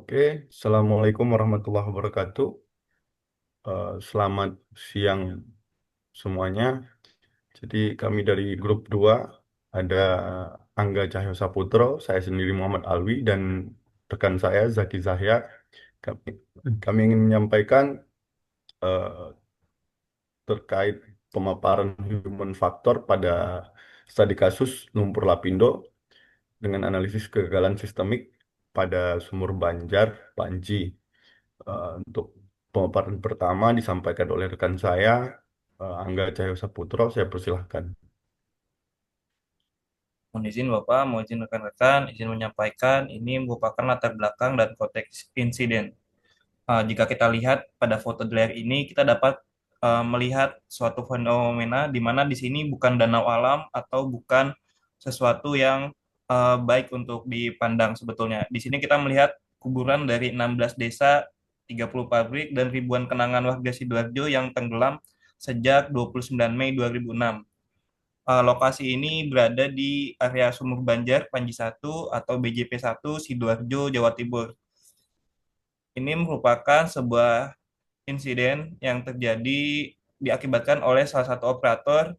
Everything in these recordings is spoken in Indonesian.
Oke, Assalamualaikum warahmatullahi wabarakatuh. Selamat siang semuanya. Jadi kami dari grup 2 ada Angga Cahyo Saputro, saya sendiri Muhammad Alwi, dan rekan saya Zaki Zahya. Kami, kami ingin menyampaikan eh, terkait pemaparan human factor pada studi kasus lumpur lapindo dengan analisis kegagalan sistemik pada sumur Banjar, Panji. Untuk pemaparan pertama disampaikan oleh rekan saya, Angga Cahyo Saputro. Saya persilahkan. Mohon izin Bapak, mohon izin rekan-rekan, izin menyampaikan ini merupakan latar belakang dan konteks insiden. Jika kita lihat pada foto di layar ini, kita dapat melihat suatu fenomena di mana di sini bukan danau alam atau bukan sesuatu yang baik untuk dipandang sebetulnya. Di sini kita melihat kuburan dari 16 desa, 30 pabrik, dan ribuan kenangan warga Sidoarjo yang tenggelam sejak 29 Mei 2006. Lokasi ini berada di area Sumur Banjar, Panji 1 atau BJP 1, Sidoarjo, Jawa Timur. Ini merupakan sebuah insiden yang terjadi diakibatkan oleh salah satu operator,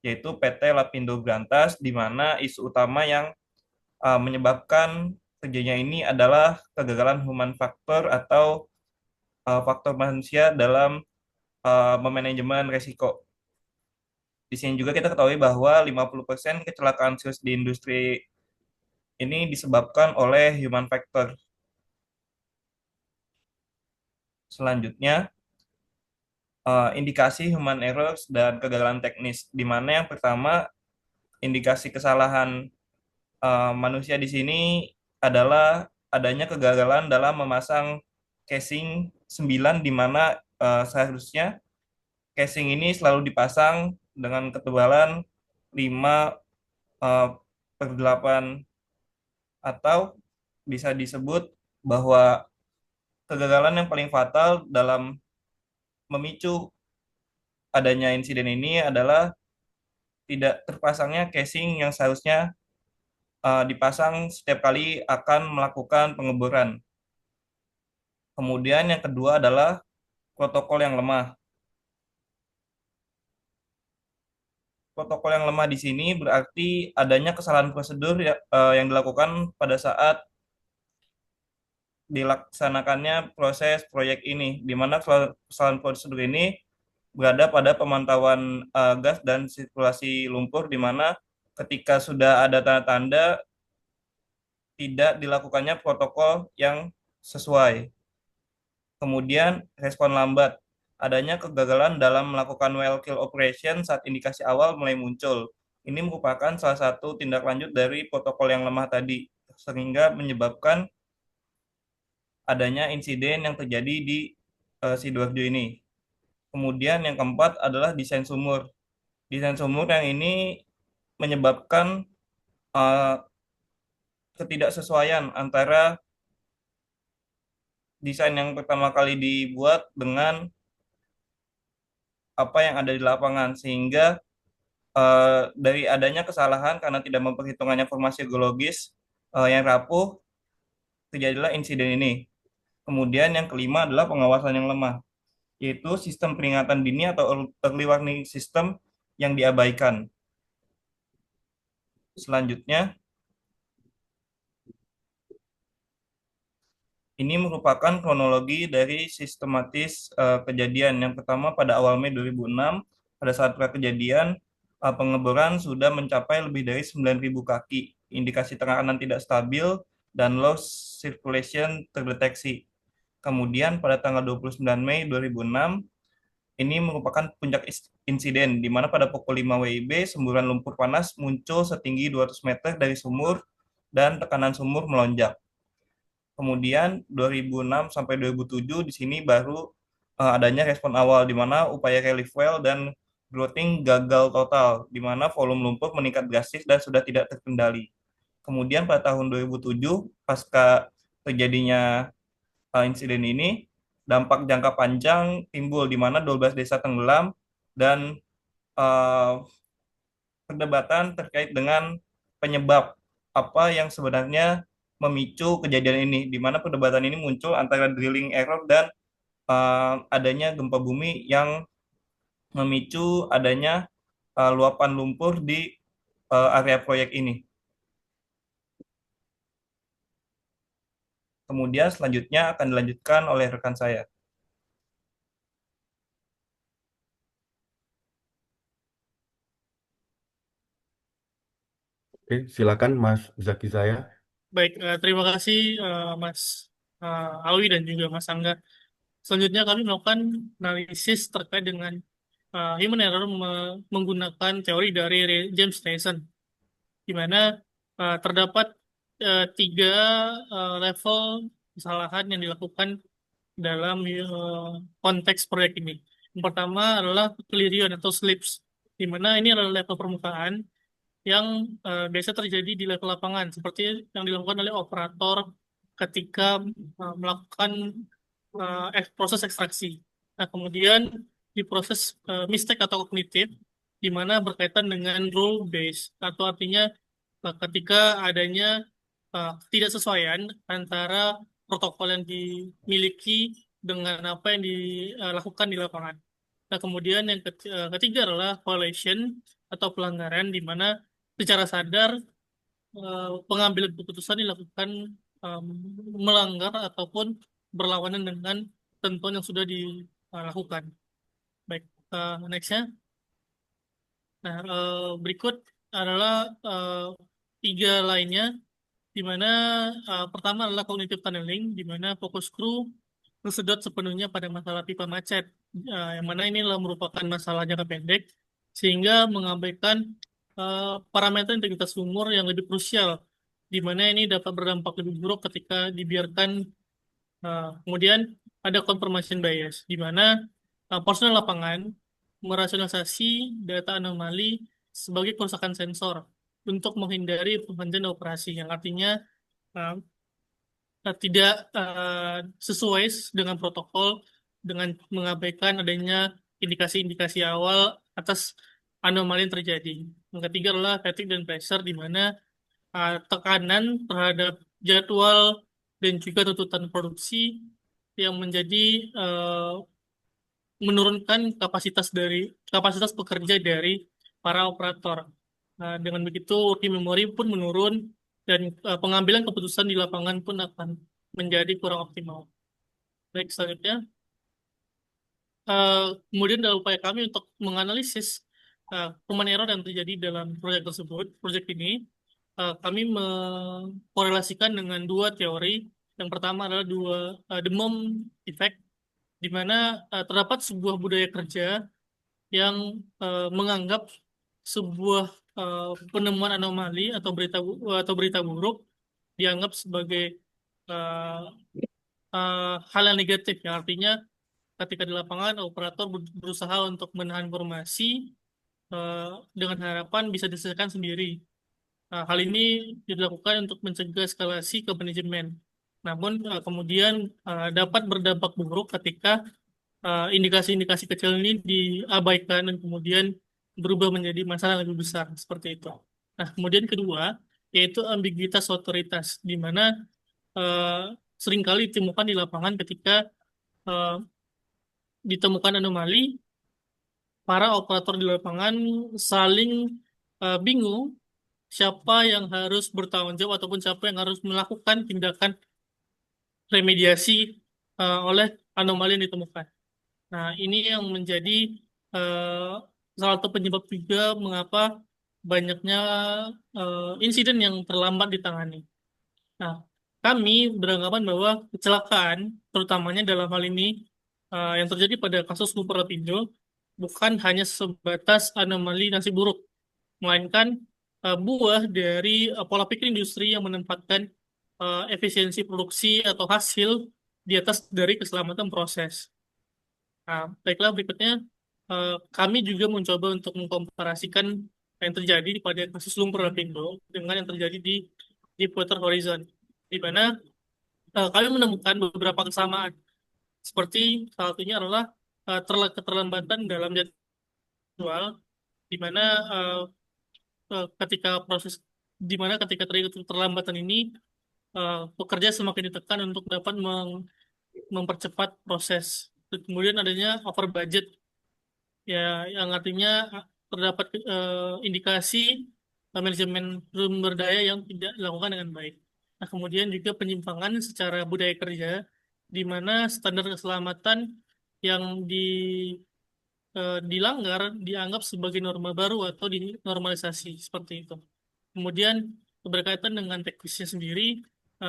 yaitu PT Lapindo Brantas, di mana isu utama yang menyebabkan terjadinya ini adalah kegagalan human factor atau faktor manusia dalam memanajemen resiko. Di sini juga kita ketahui bahwa 50% kecelakaan serius di industri ini disebabkan oleh human factor. Selanjutnya, indikasi human errors dan kegagalan teknis, di mana yang pertama, indikasi kesalahan manusia di sini adalah adanya kegagalan dalam memasang casing 9, di mana seharusnya casing ini selalu dipasang dengan ketebalan 5 per 8, atau bisa disebut bahwa kegagalan yang paling fatal dalam memicu adanya insiden ini adalah tidak terpasangnya casing yang seharusnya dipasang setiap kali akan melakukan pengeboran. Kemudian yang kedua adalah protokol yang lemah. Protokol yang lemah di sini berarti adanya kesalahan prosedur yang dilakukan pada saat dilaksanakannya proses proyek ini, di mana kesalahan prosedur ini berada pada pemantauan gas dan sirkulasi lumpur, di mana ketika sudah ada tanda-tanda tidak dilakukannya protokol yang sesuai. Kemudian respon lambat, adanya kegagalan dalam melakukan well kill operation saat indikasi awal mulai muncul. Ini merupakan salah satu tindak lanjut dari protokol yang lemah tadi, sehingga menyebabkan adanya insiden yang terjadi di Sidoarjo ini. Kemudian yang keempat adalah desain sumur. Desain sumur yang ini menyebabkan uh, ketidaksesuaian antara desain yang pertama kali dibuat dengan apa yang ada di lapangan, sehingga dari adanya kesalahan karena tidak memperhitungkan informasi geologis yang rapuh, terjadilah insiden ini. Kemudian yang kelima adalah pengawasan yang lemah, yaitu sistem peringatan dini atau early warning system yang diabaikan. Selanjutnya, ini merupakan kronologi dari sistematis kejadian. Yang pertama pada awal Mei 2006, pada saat kejadian, pengeboran sudah mencapai lebih dari 9.000 kaki. Indikasi tekanan tidak stabil dan low circulation terdeteksi. Kemudian pada tanggal 29 Mei 2006, ini merupakan puncak insiden, di mana pada pukul 5 WIB, semburan lumpur panas muncul setinggi 200 meter dari sumur dan tekanan sumur melonjak. Kemudian 2006 sampai 2007 di sini baru adanya respon awal, di mana upaya relief well dan grouting gagal total, di mana volume lumpur meningkat drastis dan sudah tidak terkendali. Kemudian pada tahun 2007 pasca terjadinya insiden ini, dampak jangka panjang timbul, di mana 12 desa tenggelam, dan uh, perdebatan terkait dengan penyebab apa yang sebenarnya memicu kejadian ini, di mana perdebatan ini muncul antara drilling error dan adanya gempa bumi yang memicu adanya luapan lumpur di area proyek ini. Kemudian selanjutnya akan dilanjutkan oleh rekan saya. Oke, silakan Mas Zaki saya. Baik, terima kasih Mas Alwi dan juga Mas Angga. Selanjutnya kami melakukan analisis terkait dengan human error menggunakan teori dari James Dyson, di mana terdapat tiga level kesalahan yang dilakukan dalam konteks proyek ini. Yang pertama adalah kelirian atau slips, di mana ini adalah level permukaan yang biasa terjadi di level lapangan, seperti yang dilakukan oleh operator ketika melakukan proses ekstraksi. Nah, kemudian di proses mistake atau kognitif, di mana berkaitan dengan rule base, atau artinya ketika adanya ketidaksesuaian antara protokol yang dimiliki dengan apa yang dilakukan di lapangan. Nah, kemudian yang ketiga adalah violation atau pelanggaran, di mana secara sadar pengambilan keputusan dilakukan em, melanggar ataupun berlawanan dengan ketentuan yang sudah dilakukan. Baik, nextnya. Nah, berikut adalah tiga lainnya, di mana pertama adalah cognitive tunneling, di mana fokus kru tersedot sepenuhnya pada masalah pipa macet, yang mana ini adalah merupakan masalah jangka pendek, sehingga mengabaikan parameter integritas sumur yang lebih krusial, di mana ini dapat berdampak lebih buruk ketika dibiarkan. Kemudian ada confirmation bias, di mana personel lapangan merasionalisasi data anomali sebagai kerusakan sensor untuk menghindari penghentian operasi, yang artinya uh, tidak sesuai dengan protokol, dengan mengabaikan adanya indikasi-indikasi awal atas anomali yang terjadi. Yang ketiga adalah fatigue dan pressure, di mana tekanan terhadap jadwal dan juga tuntutan produksi yang menjadi uh, menurunkan kapasitas pekerja dari para operator. Dengan begitu, working memory pun menurun dan pengambilan keputusan di lapangan pun akan menjadi kurang optimal. Baik, selanjutnya. Kemudian dalam upaya kami untuk menganalisis human error yang terjadi dalam proyek tersebut, proyek ini, kami mengkorelasikan dengan dua teori. Yang pertama adalah the mom effect, di mana terdapat sebuah budaya kerja yang menganggap sebuah penemuan anomali atau berita buruk dianggap sebagai uh, hal yang negatif, yang artinya ketika di lapangan operator berusaha untuk menahan informasi eh, dengan harapan bisa diselesaikan sendiri. Hal ini dilakukan untuk mencegah eskalasi ke manajemen. Namun kemudian dapat berdampak buruk ketika indikasi-indikasi kecil ini diabaikan dan kemudian berubah menjadi masalah yang lebih besar seperti itu. Nah, kemudian kedua yaitu ambiguitas otoritas, di mana eh, seringkali ditemukan di lapangan ketika eh, ditemukan anomali, para operator di lapangan saling bingung siapa yang harus bertanggung jawab ataupun siapa yang harus melakukan tindakan remediasi oleh anomali yang ditemukan. Nah, ini yang menjadi eh, salah satu penyebab juga mengapa banyaknya insiden yang terlambat ditangani. Nah, kami beranggapan bahwa kecelakaan, terutamanya dalam hal ini yang terjadi pada kasus Super Lapindo, bukan hanya sebatas anomali nasib buruk, melainkan buah dari pola pikir industri yang menempatkan efisiensi produksi atau hasil di atas dari keselamatan proses. Nah, baiklah berikutnya kami juga mencoba untuk mengkomparasikan yang terjadi pada kasus lumpur Lapindo dengan yang terjadi di Deepwater Horizon, di mana kami menemukan beberapa kesamaan. Seperti salah satunya adalah keterlambatan dalam jadwal, di mana ketika proses di mana ketika terjadi keterlambatan ini pekerja semakin ditekan untuk dapat mempercepat proses. Kemudian adanya over budget, ya yang artinya terdapat indikasi manajemen sumber daya yang tidak dilakukan dengan baik. Nah, kemudian juga penyimpangan secara budaya kerja, di mana standar keselamatan yang dilanggar dianggap sebagai norma baru atau dinormalisasi seperti itu. Kemudian berkaitan dengan teknisnya sendiri,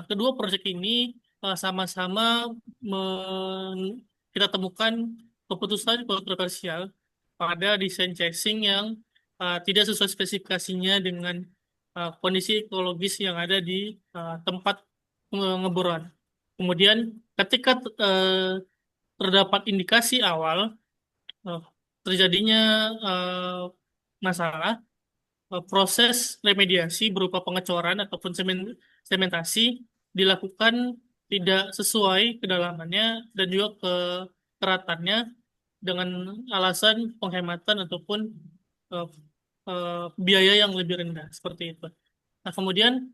kedua proyek ini sama-sama kita temukan keputusan kontroversial pada desain casing yang tidak sesuai spesifikasinya dengan kondisi ekologis yang ada di tempat pengeboran. Kemudian ketika terdapat indikasi awal eh, terjadinya eh, masalah, proses remediasi berupa pengecoran ataupun sementasi dilakukan tidak sesuai kedalamannya dan juga keratannya dengan alasan penghematan ataupun eh, biaya yang lebih rendah seperti itu. Nah, kemudian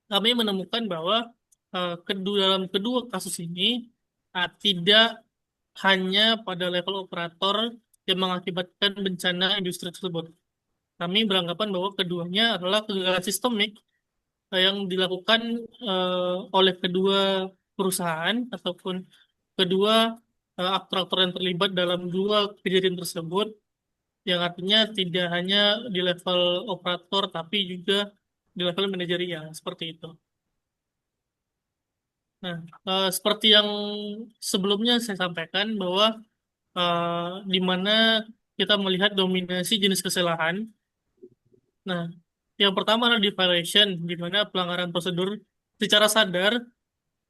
kami menemukan bahwa dalam kedua kasus ini tidak hanya pada level operator yang mengakibatkan bencana industri tersebut. Kami beranggapan bahwa keduanya adalah kegagalan sistemik yang dilakukan oleh kedua perusahaan ataupun kedua aktor-aktor yang terlibat dalam dua kejadian tersebut, yang artinya tidak hanya di level operator tapi juga di level manajerial seperti itu. Nah, seperti yang sebelumnya saya sampaikan bahwa di mana kita melihat dominasi jenis kesalahan. Nah, yang pertama adalah violation, di mana pelanggaran prosedur secara sadar,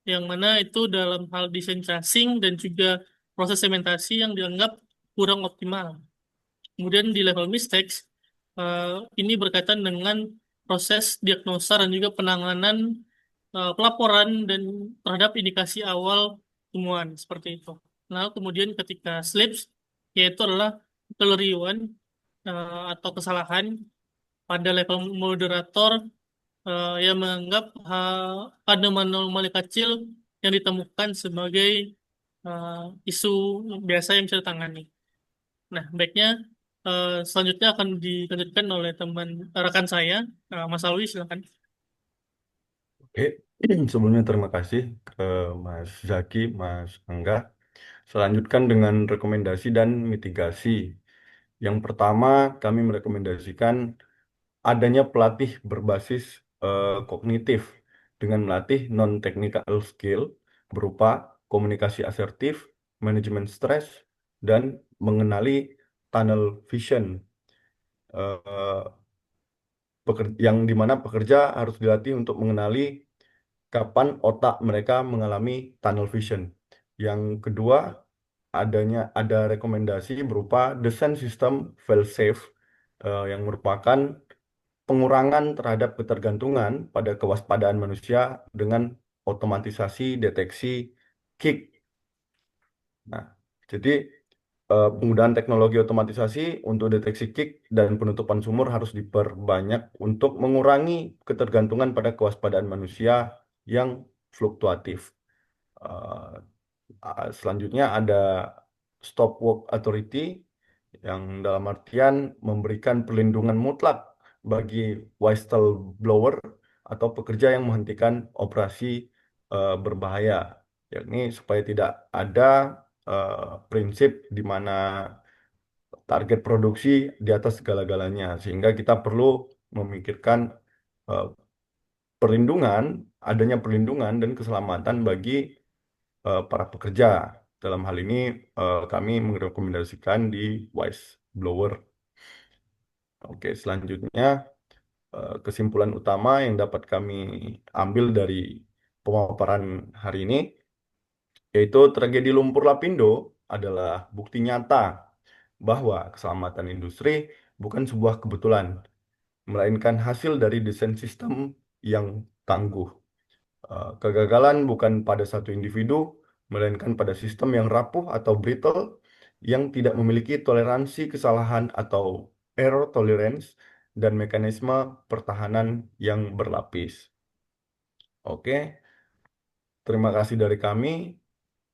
yang mana itu dalam hal desain tracing dan juga proses sementasi yang dianggap kurang optimal. Kemudian di level mistakes, ini berkaitan dengan proses diagnosa dan juga penanganan pelaporan dan terhadap indikasi awal temuan seperti itu. Nah, kemudian ketika slips, yaitu adalah kekeliruan atau kesalahan pada level moderator yang menganggap ada anomali kecil yang ditemukan sebagai isu biasa yang bisa ditangani. Nah, baiknya selanjutnya akan dilanjutkan oleh rekan saya, Mas Alwi, silakan. Oke, sebelumnya terima kasih ke Mas Zaki, Mas Angga. Selanjutkan dengan rekomendasi dan mitigasi. Yang pertama, kami merekomendasikan adanya pelatih berbasis kognitif dengan melatih non-technical skill berupa komunikasi asertif, manajemen stres, dan mengenali tunnel vision. Eh, yang dimana pekerja harus dilatih untuk mengenali kapan otak mereka mengalami tunnel vision. Yang kedua, ada rekomendasi berupa desain sistem fail-safe yang merupakan pengurangan terhadap ketergantungan pada kewaspadaan manusia dengan otomatisasi deteksi kick. Nah, jadi penggunaan teknologi otomatisasi untuk deteksi kick dan penutupan sumur harus diperbanyak untuk mengurangi ketergantungan pada kewaspadaan manusia yang fluktuatif. Eh, Selanjutnya ada stop work authority yang dalam artian memberikan perlindungan mutlak bagi whistleblower atau pekerja yang menghentikan operasi berbahaya, yakni supaya tidak ada prinsip di mana target produksi di atas segala-galanya, sehingga kita perlu memikirkan eh, perlindungan, adanya perlindungan dan keselamatan bagi para pekerja. Dalam hal ini kami merekomendasikan di whistleblower. Oke, selanjutnya kesimpulan utama yang dapat kami ambil dari pemaparan hari ini yaitu tragedi lumpur Lapindo adalah bukti nyata bahwa keselamatan industri bukan sebuah kebetulan, melainkan hasil dari desain sistem yang tangguh. Kegagalan bukan pada satu individu, melainkan pada sistem yang rapuh atau brittle, yang tidak memiliki toleransi kesalahan atau error tolerance, dan mekanisme pertahanan yang berlapis. Oke, terima kasih dari kami.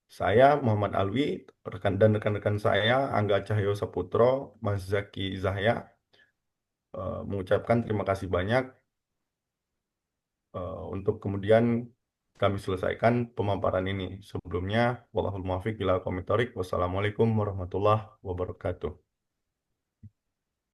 Saya Muhammad Alwi, rekan-rekan saya Angga Cahyo Saputro, Mas Zaki Zahya, mengucapkan terima kasih banyak untuk kemudian kami selesaikan pemaparan ini. Sebelumnya, wallahul muwaffiq ila aqwamit thoriq. Wassalamualaikum warahmatullahi wabarakatuh.